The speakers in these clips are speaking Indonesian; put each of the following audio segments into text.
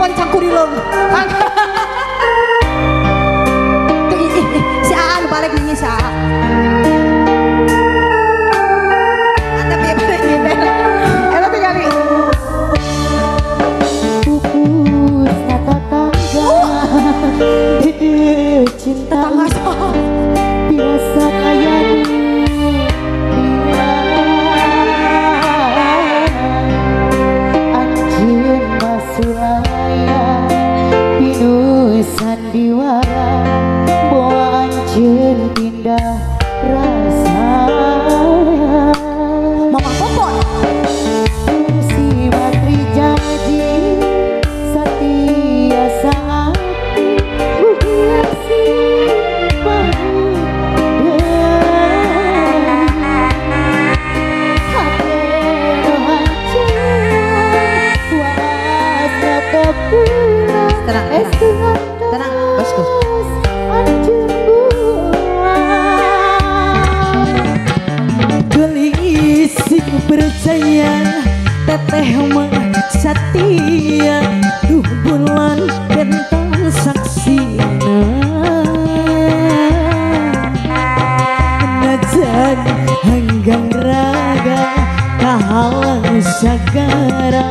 Bukan cangkurilung. Si Aan balik nyanyi si Aan. Tapi ya balik gini. Elah tinggal nih. Pupus kata tangga cinta biasa kayak anjing masulaya pinu sandiwara bawa anjing pindah rasa Mama Popon. si matri janji setia saat hiasi bahu hati hancur wasnya kepulang Tenang, bosku. Gelisik percaya teteh mah setia tuh bulan bentang saksina najan hanggang raga kahalang sagara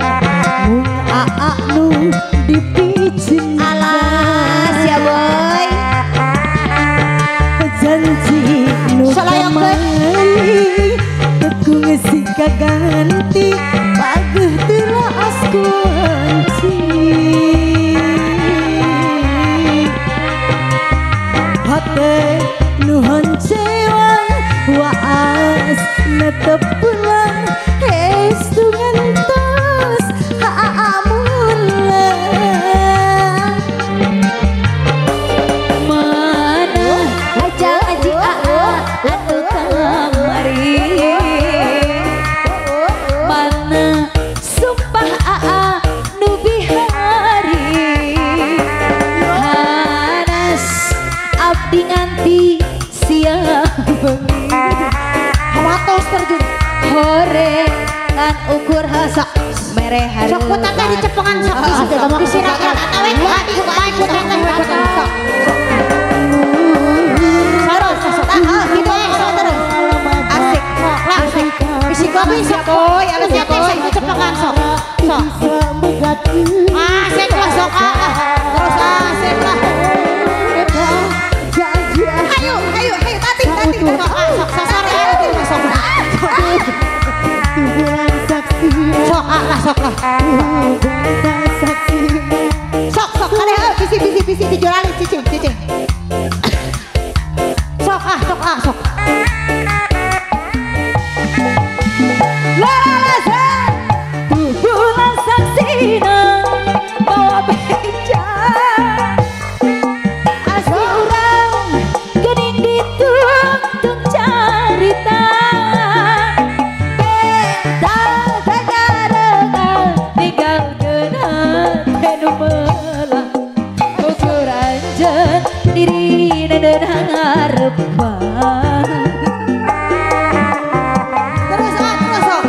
mung aa nu dipicin Alas ya boy. janji nu kamali tekung si kaganti baguh telah asku anci hati nu hancewang waas netep pulang estu ngantos haamulah mana aja aji aa anu kamari mana sumpah aa nu bihari hanas abdi nganti siang bengi Hawatos terjun. hore kan ukur hasa mere hari Sok putar teh di cepengan sok. Disirakan awe main putar teh. Terus gitu sok terus. Asik. Asik. Bisik kopi sok boy. Alas ya teh itu cepengan sok. Sok. Asik lah sok. Terus asik lah. Ayo tati. Sok sasar ya sok. Sok lah sok lah. Sok ada bisi dijolali cicing. Sok. bulan saksina bawa beja asli urang gening ditung carita beta tagarengan tinggal geunah tenu meula ukur anjeun diri dan ngarepan Terus sok.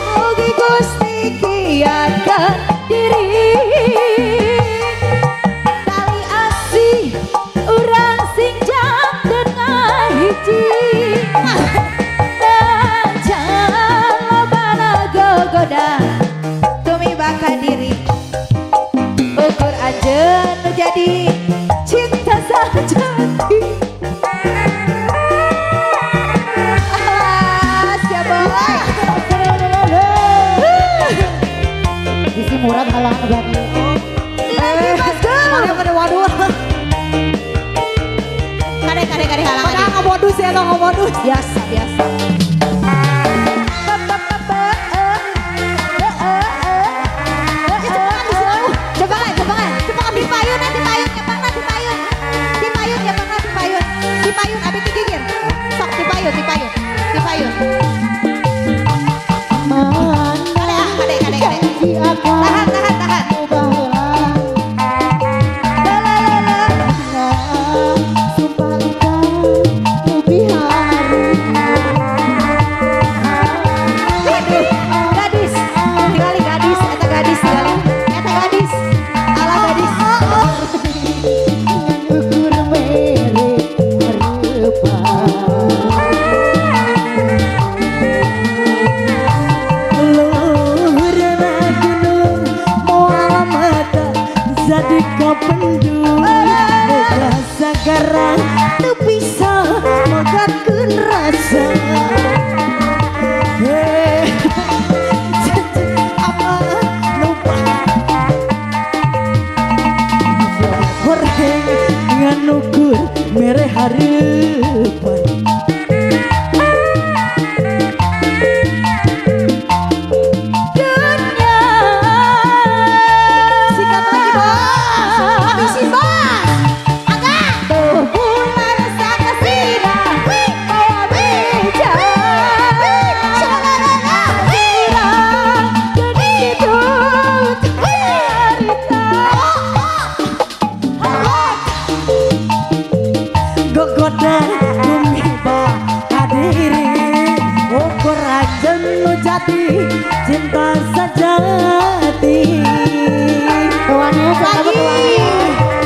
mugi Gusti kiatkan diri tali asih urang sing janten ngahiji dan jangan lobana gogoda tumi baka diri ukur anjeun nu jadi cinta sajati alas ya boy Isi murad halang negara. Mana waduh. Kade halang. Padahal ngemodus ya lo ngemodus. biasa Cepangan. Cepangan di payun. Di payun abis digigir. Sok di payun. Kade. Tahan. Sumpah kita lebih hari jadi kapendul moga sekarang tu bisa makan rasa apa lupa goreng nganukur mere harapan cinta sejati tuannya siapa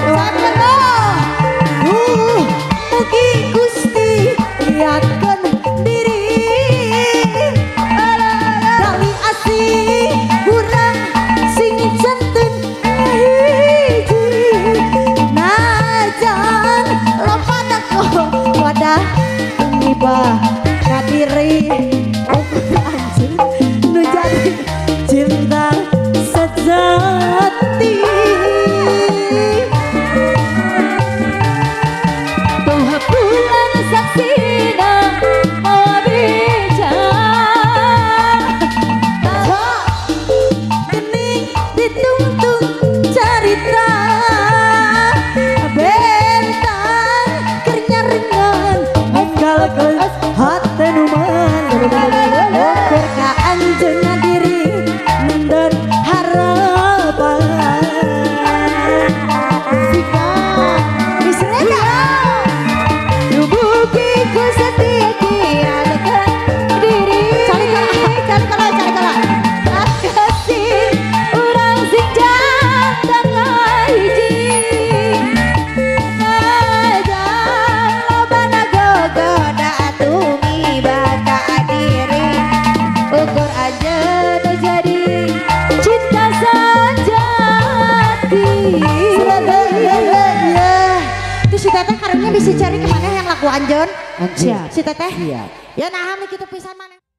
tuannya mugi Gusti lihatkan diri dari asih kurang sing janten hiji najan lopat aku wadah ngibah kadiri cinta sejati Tuhan bulan saksina mau bicara gening ditungtung cerita bentang kernyarengan enggal kelas hati numan ukur ka anjeunna diri nenden harapan tubuhku setia kiankan diri kasih orang sing jantan hiji najan lobana gogoda atungi baka diri ukur aja tuh jadi cinta sejati itu si teteh karungnya bisa cari kemana yang lagu anjon Siap. si teteh Siap. ya nah gitu pisan mana